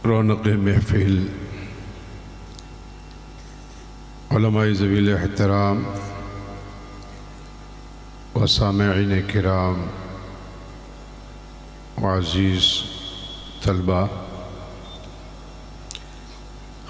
رونق محفل علماء ذوی الاحترام و سامعین کرام وعزیز طلبہ،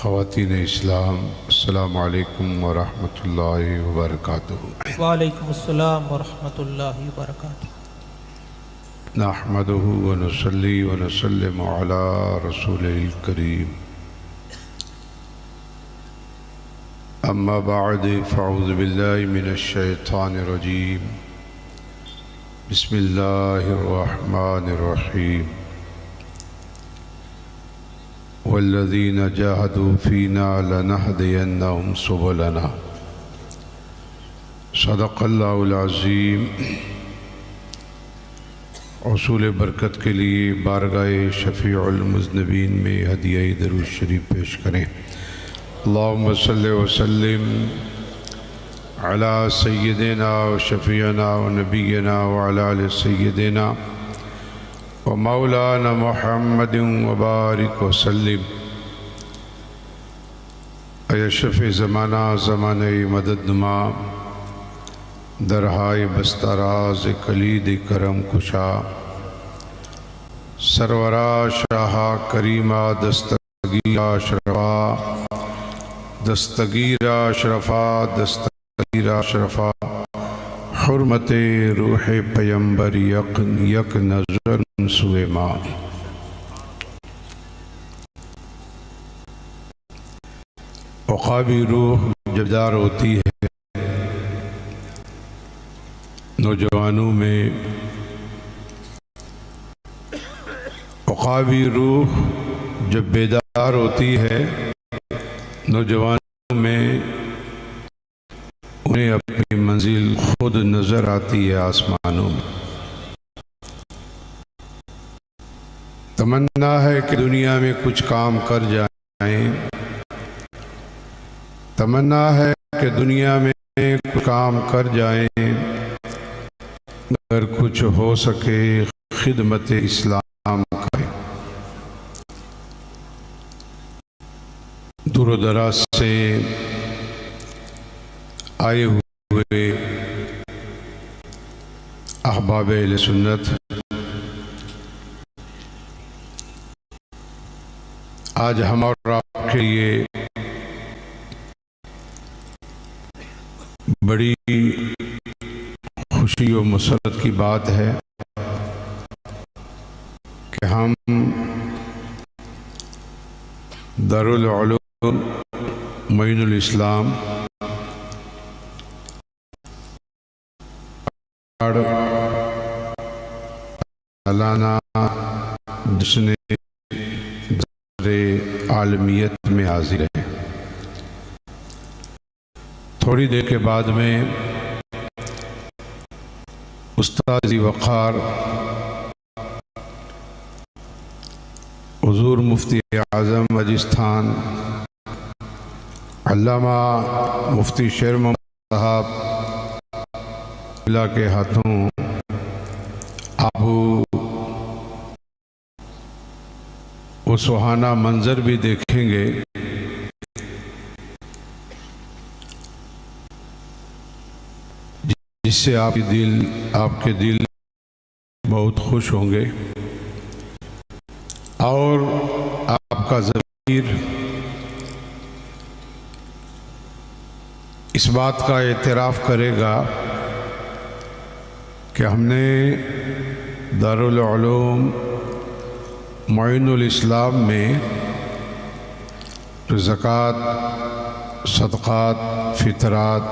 خواتین اسلام، السلام علیکم ورحمۃ اللہ وبرکاتہ۔ وعلیکم السلام ورحمۃ اللہ وبرکاتہ۔ نحمدہ ونصلی ونسلم علی رسولہ الکریم، اما بعد فاعوذ باللہ من الشیطان الرجیم، بسم اللہ الرحمن الرحیم، والذین جاہدوا فینا لنہدینہم سبلنا، صدق اللہ العظیم۔ حصول برکت کے لیے بارگاہ شفیع المذنبین میں ہدیہ درود شریف پیش کریں۔ اللہم صلی وسلم علی سیدنا و شفیعنا و نبینا و علی آل سیدنا و مولانا محمد و بارک وسلم۔ اے اشرف زمانہ، زمانہ مدد نما، درہائے بستراز کلید کرم کشا، سرورا شاہا کریمہ دستگیرہ شرفا، دستگیرہ شرفا، دستگیرہ شرفا، حرمت روح پیمبر یک نظر سوئے ماں۔ عقابی روح جب دار ہوتی ہے نوجوانوں میں، عقابی روح جب بیدار ہوتی ہے نوجوانوں میں، انہیں اپنی منزل خود نظر آتی ہے آسمانوں میں۔ تمنا ہے کہ دنیا میں کچھ کام کر جائیں، تمنا ہے کہ دنیا میں کچھ کام کر جائیں، اگر کچھ ہو سکے خدمت اسلام کریں۔ دور و دراز سے آئے ہوئے احباب اہل سنت آج ہم اور آپ کے لیے بڑی خوشی و مسرت کی بات ہے کہ ہم دارالعلوم معین الاسلام سالانہ جشن عالمیت میں حاضر ہیں۔ تھوڑی دیر کے بعد میں استاد وقار حضور مفتی اعظم راجستھان علامہ مفتی شیر محمد صاحب اللہ کے ہاتھوں آپ وہ سہانا منظر بھی دیکھیں گے جس سے آپ کے دل بہت خوش ہوں گے، اور آپ کا ضمیر اس بات کا اعتراف کرے گا کہ ہم نے دارالعلوم معین الاسلام میں زکوٰۃ، صدقات، فطرات،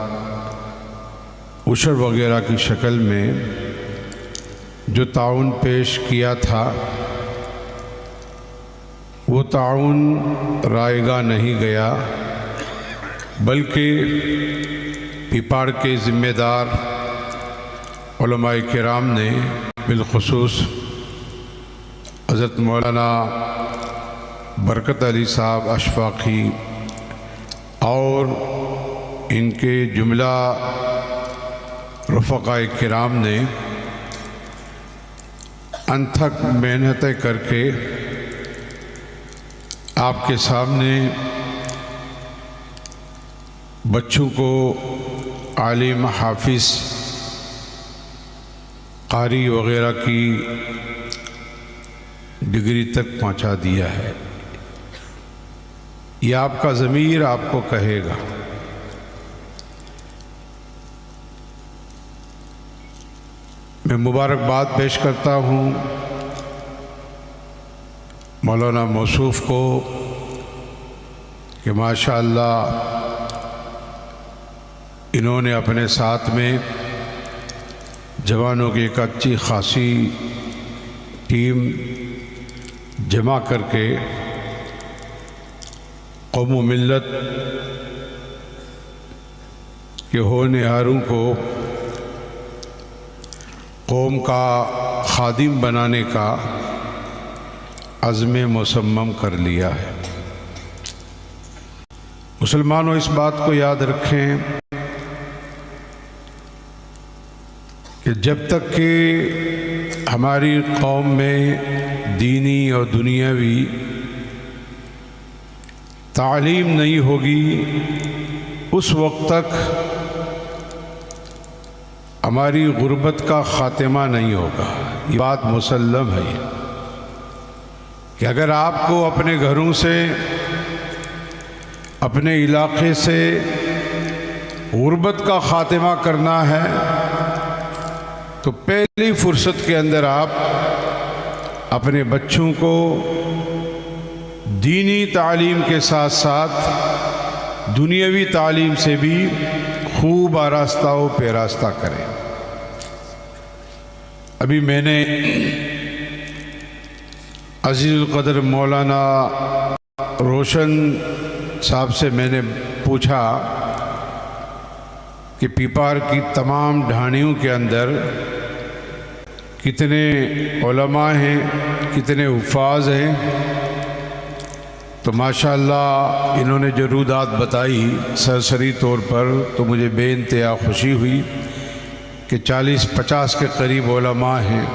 عشر وغیرہ کی شکل میں جو تعاون پیش کیا تھا، وہ تعاون رائے گاہ نہیں گیا، بلکہ پیپاڑ کے ذمہ دار علماء کرام نے، بالخصوص حضرت مولانا برکت علی صاحب اشفاقی اور ان کے جملہ رفقاء کرام نے انتھک محنتیں کر کے آپ کے سامنے بچوں کو عالم، حافظ، قاری وغیرہ کی ڈگری تک پہنچا دیا ہے، یہ آپ کا ضمیر آپ کو کہے گا۔ میں مبارکباد پیش کرتا ہوں مولانا موصوف کو کہ ماشاءاللہ انہوں نے اپنے ساتھ میں جوانوں کی ایک اچھی خاصی ٹیم جمع کر کے قوم و ملت کے ہونہاروں کو قوم کا خادم بنانے کا عزم مصمم کر لیا ہے۔ مسلمانوں اس بات کو یاد رکھیں کہ جب تک کہ ہماری قوم میں دینی اور دنیاوی تعلیم نہیں ہوگی، اس وقت تک ہماری غربت کا خاتمہ نہیں ہوگا۔ یہ بات مسلم ہے کہ اگر آپ کو اپنے گھروں سے، اپنے علاقے سے غربت کا خاتمہ کرنا ہے تو پہلی فرصت کے اندر آپ اپنے بچوں کو دینی تعلیم کے ساتھ ساتھ دنیاوی تعلیم سے بھی خوب آراستہ و پیراستہ کریں۔ ابھی میں نے عزیز القدر مولانا روشن صاحب سے میں نے پوچھا کہ پیپار کی تمام ڈھانیوں کے اندر کتنے علماء ہیں، کتنے حفاظ ہیں، تو ماشاءاللہ انہوں نے جو رودات بتائی سرسری طور پر تو مجھے بے انتہا خوشی ہوئی کہ 40-50 کے قریب علماء ہیں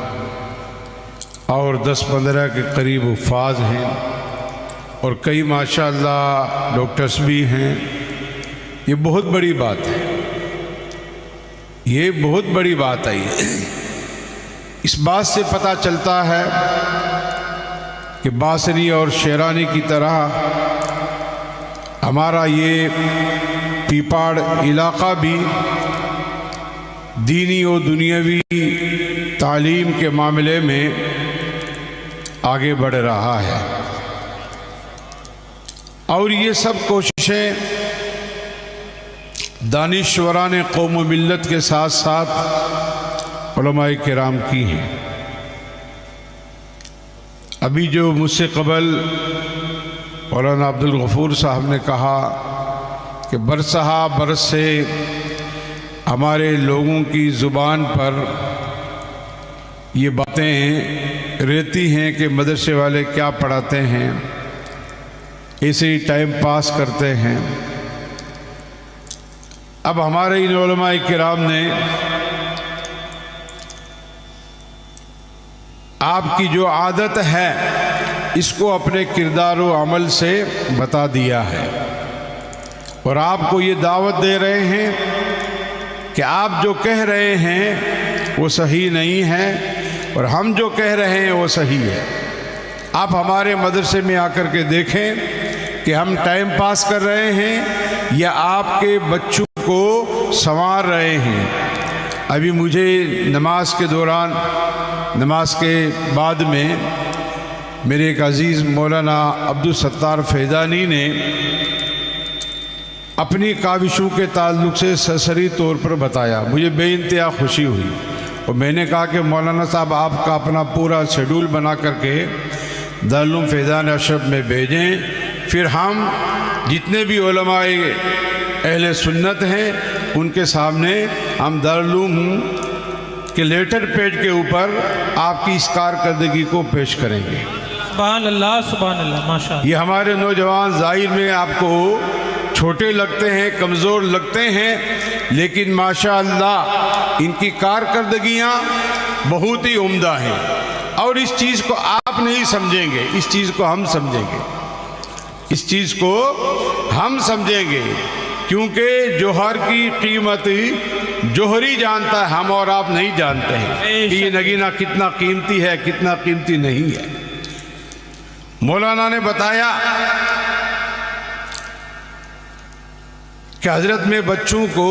اور 10-15 کے قریب حفاظ ہیں اور کئی ماشاءاللہ ڈاکٹرز بھی ہیں۔ یہ بہت بڑی بات ہے، یہ بہت بڑی بات ہے۔ اس بات سے پتہ چلتا ہے کہ باسری اور شیرانی کی طرح ہمارا یہ پیپاڑ علاقہ بھی دینی و دنیاوی تعلیم کے معاملے میں آگے بڑھ رہا ہے، اور یہ سب کوششیں دانشوران قوم و ملت کے ساتھ ساتھ علماء کرام کی ہیں۔ ابھی جو مجھ سے قبل مولانا عبدالغفور صاحب نے کہا کہ برسہ برس سے ہمارے لوگوں کی زبان پر یہ باتیں رہتی ہیں کہ مدرسے والے کیا پڑھاتے ہیں، ایسے ہی ٹائم پاس کرتے ہیں۔ اب ہمارے ان علماء کرام نے آپ کی جو عادت ہے اس کو اپنے کردار و عمل سے بتا دیا ہے، اور آپ کو یہ دعوت دے رہے ہیں کہ آپ جو کہہ رہے ہیں وہ صحیح نہیں ہے اور ہم جو کہہ رہے ہیں وہ صحیح ہے۔ آپ ہمارے مدرسے میں آ کر کے دیکھیں کہ ہم ٹائم پاس کر رہے ہیں یا آپ کے بچوں کو سنوار رہے ہیں۔ ابھی مجھے نماز کے دوران، نماز کے بعد میں میرے ایک عزیز مولانا عبدالستار فیضانی نے اپنی کاوشوں کے تعلق سے سرسری طور پر بتایا، مجھے بے انتہا خوشی ہوئی، اور میں نے کہا کہ مولانا صاحب آپ کا اپنا پورا شیڈول بنا کر کے دارالعلوم فیضان اشرف میں بھیجیں، پھر ہم جتنے بھی علماء اہل سنت ہیں ان کے سامنے ہم دارالعلوم کے لیٹر پیڈ کے اوپر آپ کی اس کارکردگی کو پیش کریں گے۔ سبحان اللہ، سبحان اللہ، ماشاءاللہ۔ یہ ہمارے نوجوان ظاہر میں آپ کو چھوٹے لگتے ہیں، کمزور لگتے ہیں، لیکن ماشاءاللہ ان کی کارکردگیاں بہت ہی عمدہ ہیں، اور اس چیز کو آپ نہیں سمجھیں گے، اس چیز کو ہم سمجھیں گے۔ اس چیز کو ہم سمجھیں گے، کیونکہ جوہر کی قیمت جوہری جانتا ہے، ہم اور آپ نہیں جانتے ہیں کہ یہ نگینہ کتنا قیمتی ہے، کتنا قیمتی نہیں ہے۔ مولانا نے بتایا کہ حضرت میں بچوں کو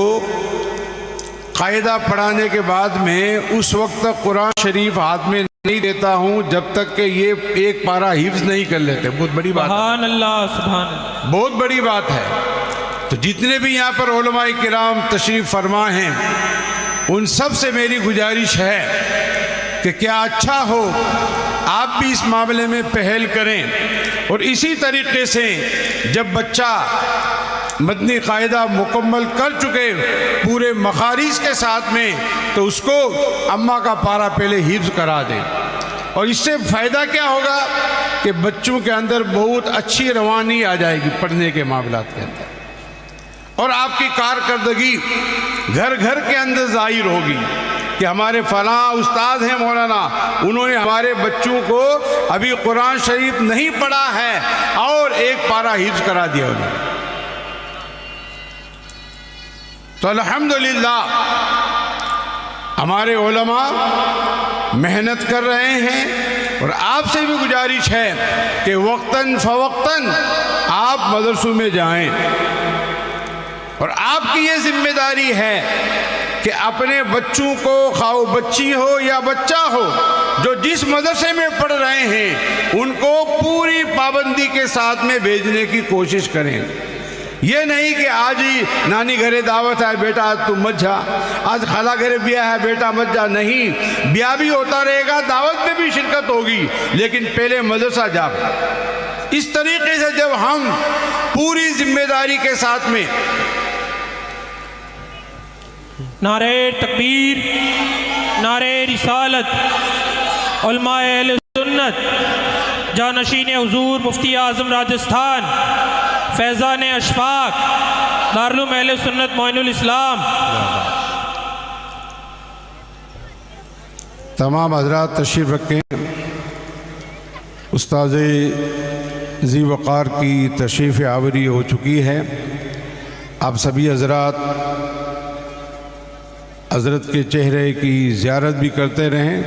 قاعدہ پڑھانے کے بعد میں اس وقت تک قرآن شریف ہاتھ میں نہیں دیتا ہوں جب تک کہ یہ ایک پارہ حفظ نہیں کر لیتے۔ بہت بڑی بات ہے، سبحان اللہ، سبحان اللہ، بہت بڑی بات ہے۔ تو جتنے بھی یہاں پر علماء کرام تشریف فرما ہیں، ان سب سے میری گزارش ہے کہ کیا اچھا ہو آپ بھی اس معاملے میں پہل کریں، اور اسی طریقے سے جب بچہ مدنی قاعدہ مکمل کر چکے پورے مخارج کے ساتھ میں، تو اس کو اماں کا پارہ پہلے حفظ کرا دیں، اور اس سے فائدہ کیا ہوگا کہ بچوں کے اندر بہت اچھی روانی آ جائے گی پڑھنے کے معاملات کے اندر، اور آپ کی کارکردگی گھر گھر کے اندر ظاہر ہوگی کہ ہمارے فلاں استاد ہیں مولانا، انہوں نے ہمارے بچوں کو ابھی قرآن شریف نہیں پڑھا ہے اور ایک پارہ حفظ کرا دیا انہوں نے۔ تو الحمدللہ ہمارے علماء محنت کر رہے ہیں، اور آپ سے بھی گزارش ہے کہ وقتاً فوقتاً آپ مدرسوں میں جائیں، اور آپ کی یہ ذمہ داری ہے کہ اپنے بچوں کو، خواہ بچی ہو یا بچہ ہو، جو جس مدرسے میں پڑھ رہے ہیں ان کو پوری پابندی کے ساتھ میں بھیجنے کی کوشش کریں۔ یہ نہیں کہ آج ہی نانی گھرے دعوت ہے بیٹا تم مت جا، آج خالہ گھرے بیاہ ہے بیٹا مت جا، نہیں، بیاہ بھی ہوتا رہے گا، دعوت میں بھی شرکت ہوگی، لیکن پہلے مدرسہ جا۔ اس طریقے سے جب ہم پوری ذمہ داری کے ساتھ میں نعرہ تکبیر، نعرہ رسالت، علماء اہل سنت، جانشین حضور مفتی اعظم راجستھان، فیضان اشفاق، دارالعلوم اہل سنت معین الاسلام، تمام حضرات تشریف رکھیں۔ استاذ ذی وقار کی تشریف آوری ہو چکی ہے۔ آپ سبھی حضرات حضرت کے چہرے کی زیارت بھی کرتے رہیں،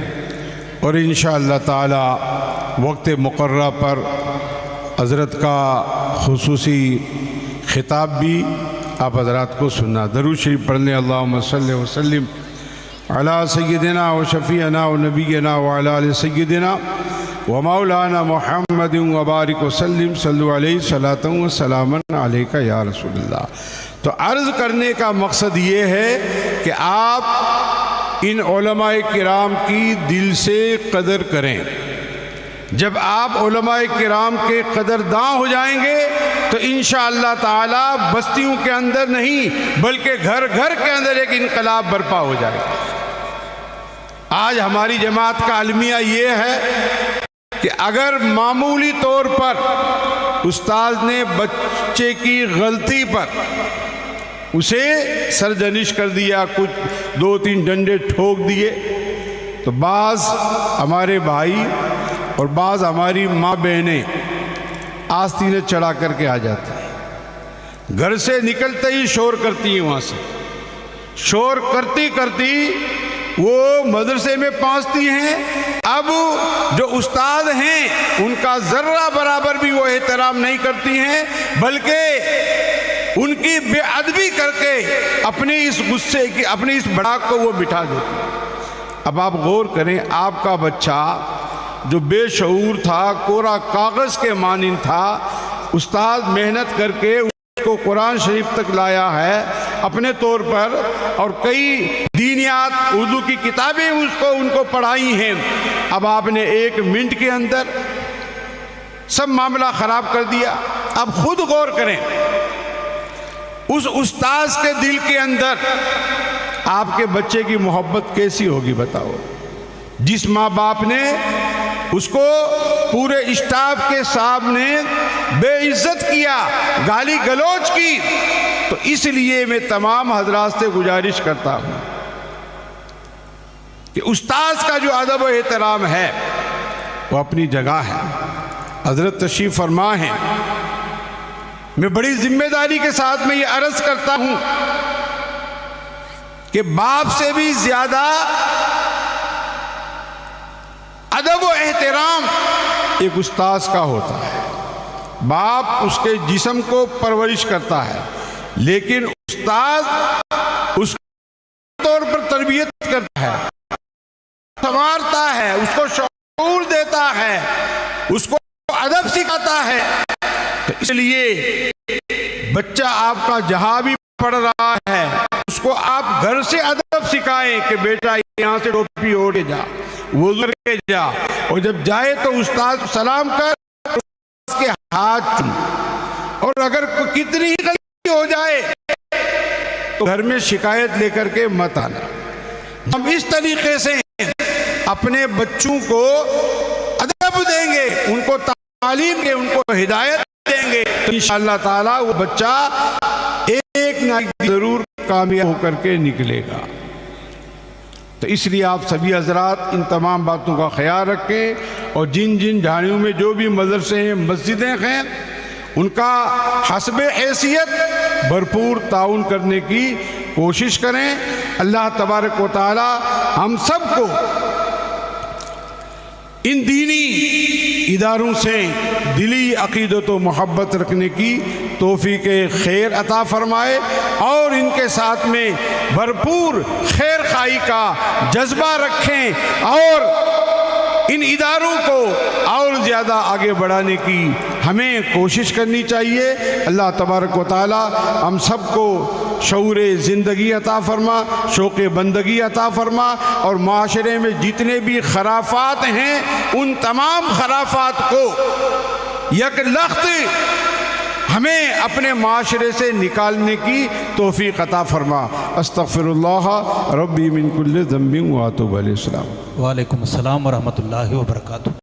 اور انشاءاللہ تعالی وقت مقررہ پر حضرت کا خصوصی خطاب بھی آپ حضرات کو سننا۔ درود شریف پڑھ لیں۔ اللہم صلی وسلم علی سیدنا و شفیعنا و نبینا و علی آل سیدنا و مولانا محمد و بارک وسلم، صلو علیہ صلاۃ و سلام علیکہ یا رسول اللہ۔ تو عرض کرنے کا مقصد یہ ہے کہ آپ ان علماء کرام کی دل سے قدر کریں۔ جب آپ علماء کرام کے قدرداں ہو جائیں گے تو انشاءاللہ تعالی بستیوں کے اندر نہیں بلکہ گھر گھر کے اندر ایک انقلاب برپا ہو جائے گا۔ آج ہماری جماعت کا المیہ یہ ہے کہ اگر معمولی طور پر استاذ نے بچے کی غلطی پر اسے سرزنش کر دیا، کچھ 2-3 ڈنڈے ٹھوک دیے، تو بعض ہمارے بھائی اور بعض ہماری ماں بہنیں آستینیں چڑھا کر کے آ جاتی ہیں، گھر سے نکلتے ہی شور کرتی ہیں، وہاں سے شور کرتی کرتی وہ مدرسے میں پہنچتی ہیں۔ اب جو استاد ہیں ان کا ذرہ برابر بھی وہ احترام نہیں کرتی ہیں، بلکہ ان کی بے ادبی کر کے اپنی اس غصے کی، اپنی اس بھڑاک کو وہ بٹھا دیتی ہیں۔ اب آپ غور کریں، آپ کا بچہ جو بے شعور تھا، کورا کاغذ کے مانند تھا، استاد محنت کر کے اس کو قرآن شریف تک لایا ہے اپنے طور پر، اور کئی دینیات اردو کی کتابیں ان کو پڑھائی ہیں۔ اب آپ نے 1 منٹ کے اندر سب معاملہ خراب کر دیا۔ اب خود غور کریں، اس استاذ کے دل کے اندر آپ کے بچے کی محبت کیسی ہوگی بتاؤ؟ جس ماں باپ نے اس کو پورے اسٹاف کے سامنے بے عزت کیا، گالی گلوچ کی، تو اس لیے میں تمام حضرات سے گزارش کرتا ہوں کہ استاذ کا جو ادب و احترام ہے وہ اپنی جگہ ہے۔ حضرت تشریف فرما ہیں میں بڑی ذمہ داری کے ساتھ میں یہ عرض کرتا ہوں کہ باپ سے بھی زیادہ ادب و احترام ایک استاذ کا ہوتا ہے۔ باپ اس کے جسم کو پرورش کرتا ہے، لیکن استاذ اس طور پر تربیت کرتا ہے، سنوارتا ہے، اس کو شعور دیتا ہے، اس کو ادب سکھاتا ہے۔ تو اس لیے بچہ آپ کا جہاں بھی پڑھ رہا ہے اس کو آپ گھر سے ادب سکھائیں کہ بیٹا یہاں سے ٹوپی اوڑھ کے جا، وضو کر کے جا، اور جب جائے تو استاد سلام کر، اس کے ہاتھ چوم، اور اگر کتنی ہی غلطی ہو جائے تو گھر میں شکایت لے کر کے مت آنا۔ ہم اس طریقے سے اپنے بچوں کو ادب دیں گے، ان کو تعلیم دیں گے، ان کو ہدایت دیں گے، تو انشاءاللہ تعالی وہ بچہ ایک نہ ایک ضرور کامیاب ہو کر کے نکلے گا۔ تو اس لیے آپ سبھی حضرات ان تمام باتوں کا خیال رکھیں، اور جن جن جھاڑیوں میں جو بھی مدرسے ہیں، مسجدیں ہیں، ان کا حسب حیثیت بھرپور تعاون کرنے کی کوشش کریں۔ اللہ تبارک و تعالی ہم سب کو ان دینی اداروں سے دلی عقیدت و محبت رکھنے کی توفیق خیر عطا فرمائے، اور ان کے ساتھ میں بھرپور خیر خواہی کا جذبہ رکھیں، اور ان اداروں کو اور زیادہ آگے بڑھانے کی ہمیں کوشش کرنی چاہیے۔ اللہ تبارک و تعالی ہم سب کو شعور زندگی عطا فرما، شوق بندگی عطا فرما، اور معاشرے میں جتنے بھی خرافات ہیں ان تمام خرافات کو یک لخت ہمیں اپنے معاشرے سے نکالنے کی توفیق عطا فرما۔ استغفر اللہ ربی من کل ذنب واتوب علیہ السلام۔ وعلیکم السلام ورحمۃ اللہ وبرکاتہ۔